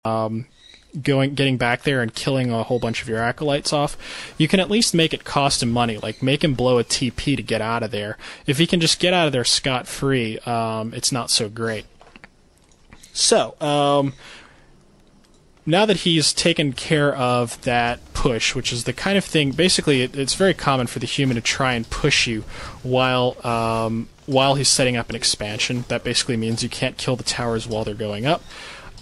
getting back there and killing a whole bunch of your acolytes off, you can at least make it cost him money. Like, make him blow a TP to get out of there. If he can just get out of there scot-free, it's not so great. So, now that he's taken care of that push, which is the kind of thing, basically it's very common for the human to try and push you while he's setting up an expansion. That basically means you can't kill the towers while they're going up.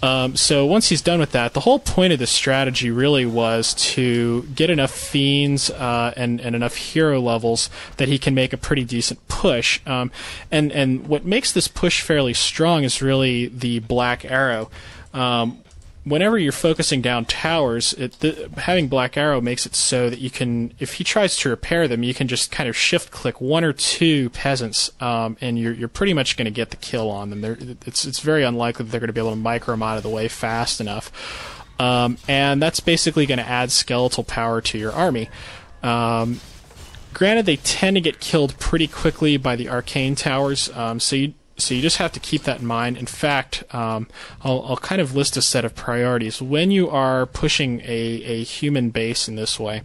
So once he's done with that, the whole point of this strategy really was to get enough fiends and enough hero levels that he can make a pretty decent push. And what makes this push fairly strong is really the black arrow. Whenever you're focusing down towers, having black arrow makes it so that you can, if he tries to repair them, you can just kind of shift-click one or two peasants, and you're pretty much going to get the kill on them. It's very unlikely that they're going to be able to micro them out of the way fast enough, and that's basically going to add skeletal power to your army. Granted, they tend to get killed pretty quickly by the arcane towers, so you just have to keep that in mind. In fact, I'll kind of list a set of priorities. When you are pushing a human base in this way,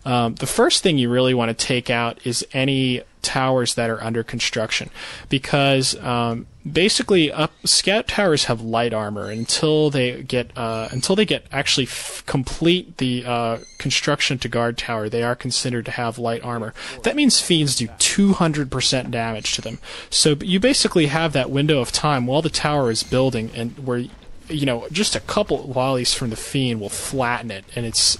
the first thing you really want to take out is any towers that are under construction, because basically scout towers have light armor until they get actually complete the construction to guard tower. They are considered to have light armor. That means fiends do 200% damage to them. So you basically have that window of time while the tower is building, and where just a couple volleys from the fiend will flatten it, and it's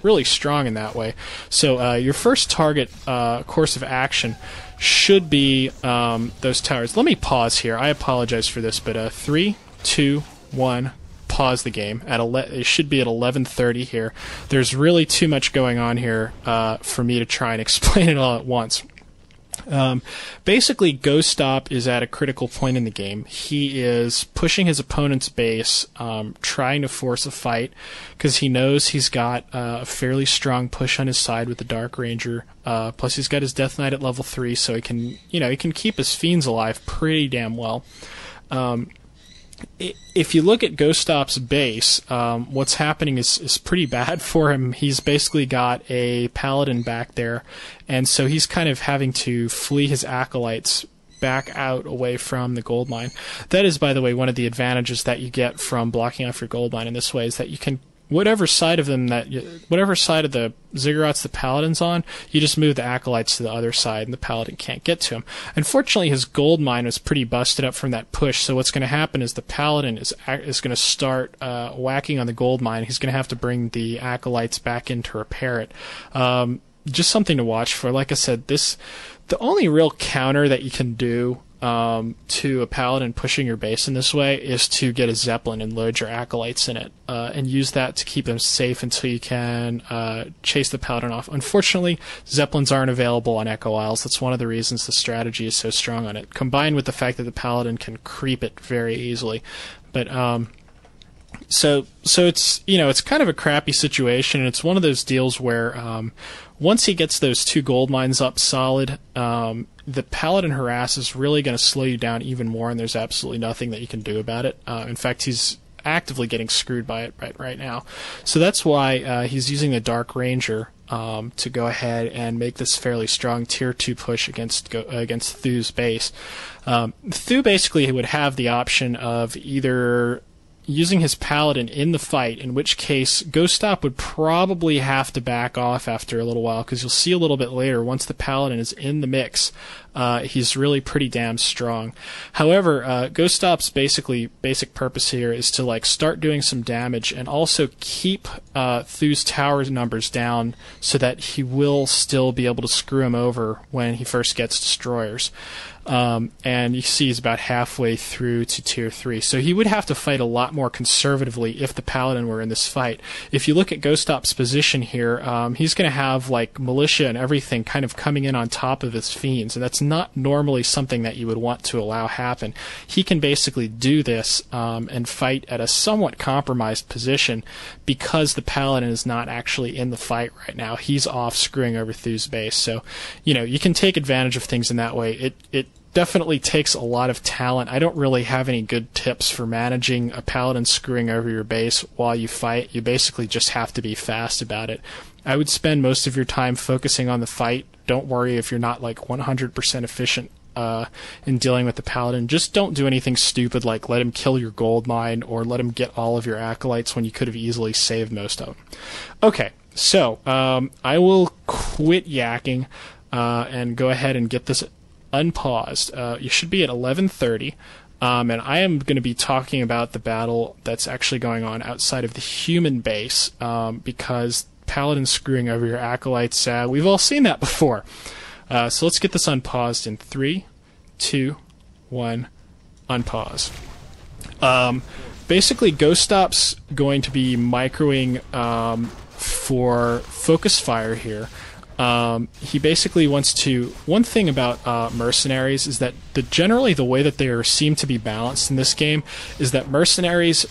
really strong in that way. So your first target course of action should be those towers. Let me pause here. I apologize for this, but 3, 2, 1. Pause the game. It should be at 11:30 here. There's really too much going on here for me to try and explain it all at once. Basically, Ghost Stop is at a critical point in the game. He is pushing his opponent's base, trying to force a fight, because he knows he's got a fairly strong push on his side with the Dark Ranger. Plus, he's got his Death Knight at level 3, so he can keep his fiends alive pretty damn well. If you look at Ghost Stop's base, what's happening is pretty bad for him. He's basically got a Paladin back there, and so he's kind of having to flee his acolytes back out away from the gold mine. That is, by the way, one of the advantages that you get from blocking off your gold mine in this way, is that you can, whatever side of the ziggurats the Paladin's on, you just move the acolytes to the other side, and the Paladin can't get to him. Unfortunately, his gold mine was pretty busted up from that push, so what's going to happen is the Paladin is going to start whacking on the gold mine. He's going to have to bring the acolytes back in to repair it. Just something to watch for. Like I said, the only real counter that you can do to a Paladin pushing your base in this way is to get a Zeppelin and load your acolytes in it, and use that to keep them safe until you can chase the Paladin off. Unfortunately, Zeppelins aren't available on Echo Isles. That's one of the reasons the strategy is so strong on it, combined with the fact that the Paladin can creep it very easily. But so it's it's kind of a crappy situation, and it's one of those deals where once he gets those 2 gold mines up solid, the Paladin harass is really going to slow you down even more, and there's absolutely nothing that you can do about it. In fact, he's actively getting screwed by it right now. So that's why he's using the Dark Ranger to go ahead and make this fairly strong tier 2 push against Thu's base. Thu basically would have the option of either using his Paladin in the fight, in which case Ghost Stop would probably have to back off after a little while, because you'll see a little bit later, once the Paladin is in the mix, he's really pretty damn strong. However, Ghost Stop's basic purpose here is to start doing some damage and also keep Thu's tower numbers down, so that he will still be able to screw him over when he first gets destroyers. And you see he's about halfway through to tier 3. So he would have to fight a lot more conservatively if the Paladin were in this fight. If you look at Ghost Stop's position here, he's going to have militia and everything kind of coming in on top of his fiends, and that's not normally something that you would want to allow happen. He can basically do this and fight at a somewhat compromised position, because the Paladin is not actually in the fight right now. He's off screwing over Thu's base. So, you can take advantage of things in that way. definitely takes a lot of talent. I don't really have any good tips for managing a paladin screwing over your base while you fight. You basically just have to be fast about it. I would spend most of your time focusing on the fight. Don't worry if you're not like 100% efficient in dealing with the paladin. Just don't do anything stupid like let him kill your gold mine or let him get all of your acolytes when you could have easily saved most of them. Okay, so I will quit yakking and go ahead and get this unpaused. You should be at 11:30, and I am going to be talking about the battle that's actually going on outside of the human base, because paladin screwing over your acolytes, we've all seen that before. So let's get this unpaused in 3, 2, 1, unpause. Basically, Ghost Stop's going to be microing for focus fire here. He basically wants to... One thing about mercenaries is that generally the way that they seem to be balanced in this game is that mercenaries,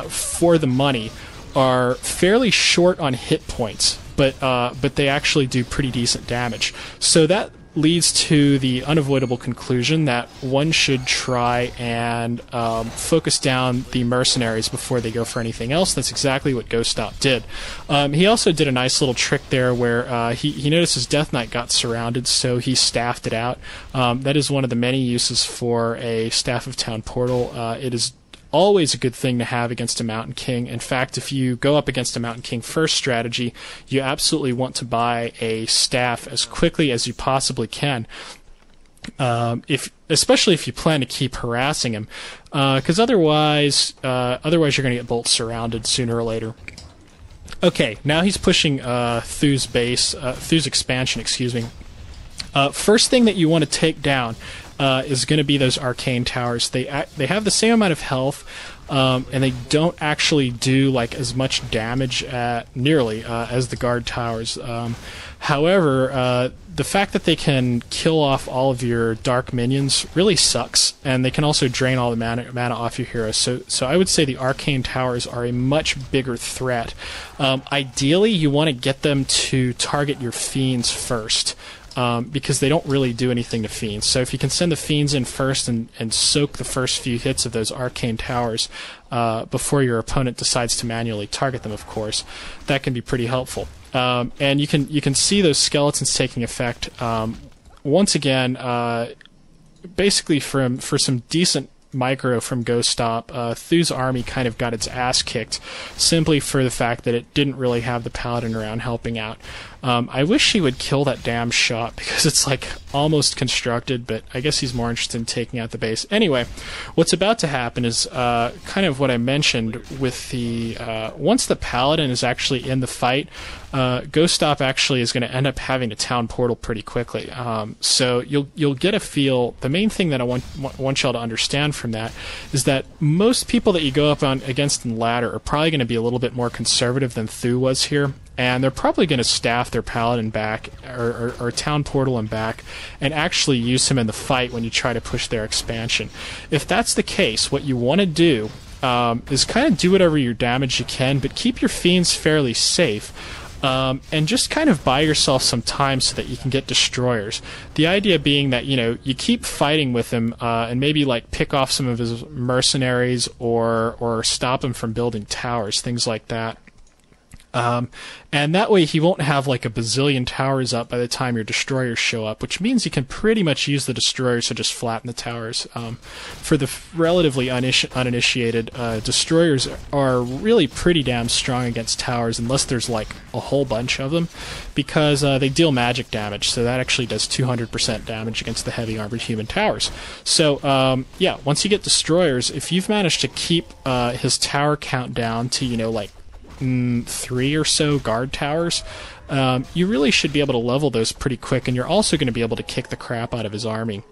for the money, are fairly short on hit points, but they actually do pretty decent damage. So that leads to the unavoidable conclusion that one should try and focus down the mercenaries before they go for anything else. That's exactly what Ghost Stop did. He also did a nice little trick there where he noticed his Death Knight got surrounded, so he staffed it out. That is one of the many uses for a Staff of Town Portal. It is always a good thing to have against a Mountain King. In fact, if you go up against a Mountain King first strategy, you absolutely want to buy a staff as quickly as you possibly can. Especially if you plan to keep harassing him, because otherwise you're going to get bolt surrounded sooner or later. Okay, now he's pushing Thu's base, Thu's expansion, excuse me. First thing that you want to take down is going to be those arcane towers. They have the same amount of health, and they don't actually do like as much damage nearly as the guard towers. However, the fact that they can kill off all of your dark minions really sucks, and they can also drain all the mana off your heroes. So I would say the arcane towers are a much bigger threat. Ideally, you want to get them to target your fiends first. Because they don't really do anything to fiends. So if you can send the fiends in first and soak the first few hits of those arcane towers before your opponent decides to manually target them, of course, that can be pretty helpful. And you can see those skeletons taking effect. Once again, basically for some decent micro from Ghost Stop, Thu's army kind of got its ass kicked simply for the fact that it didn't really have the paladin around helping out. I wish he would kill that damn shot because it's like almost constructed, but I guess he's more interested in taking out the base. Anyway, what's about to happen is kind of what I mentioned with the once the paladin is actually in the fight, Ghost Stop actually is going to end up having a town portal pretty quickly. So you'll get a feel. The main thing that I want y'all to understand from that is that most people that you go up against in ladder are probably going to be a little bit more conservative than Thu was here. And they're probably going to staff their paladin back, or town portal him back, and actually use him in the fight when you try to push their expansion. If that's the case, what you want to do is kind of do whatever your damage you can, but keep your fiends fairly safe, and just kind of buy yourself some time so that you can get destroyers. The idea being that, you keep fighting with him, and maybe like pick off some of his mercenaries or stop him from building towers, things like that. And that way he won't have like a bazillion towers up by the time your destroyers show up, which means you can pretty much use the destroyers to just flatten the towers. For the relatively uninitiated, destroyers are really pretty damn strong against towers unless there's like a whole bunch of them, because they deal magic damage, so that actually does 200% damage against the heavy armored human towers. So yeah, once you get destroyers, if you've managed to keep his tower count down to like 3 or so guard towers, you really should be able to level those pretty quick, and you're also going to be able to kick the crap out of his army.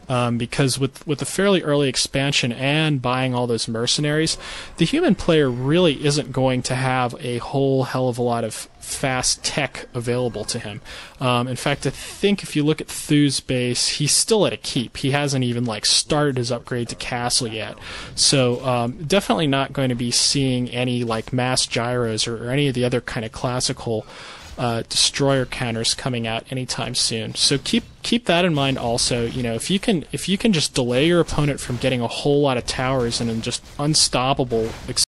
Because with the fairly early expansion and buying all those mercenaries, the human player really isn't going to have a whole hell of a lot of fast tech available to him. In fact, I think if you look at Thu's base, he's still at a keep. He hasn't even started his upgrade to castle yet. So definitely not going to be seeing any mass gyros or any of the other kind of classical destroyer counters coming out anytime soon. So keep that in mind also. You know, if you can just delay your opponent from getting a whole lot of towers and then just unstoppable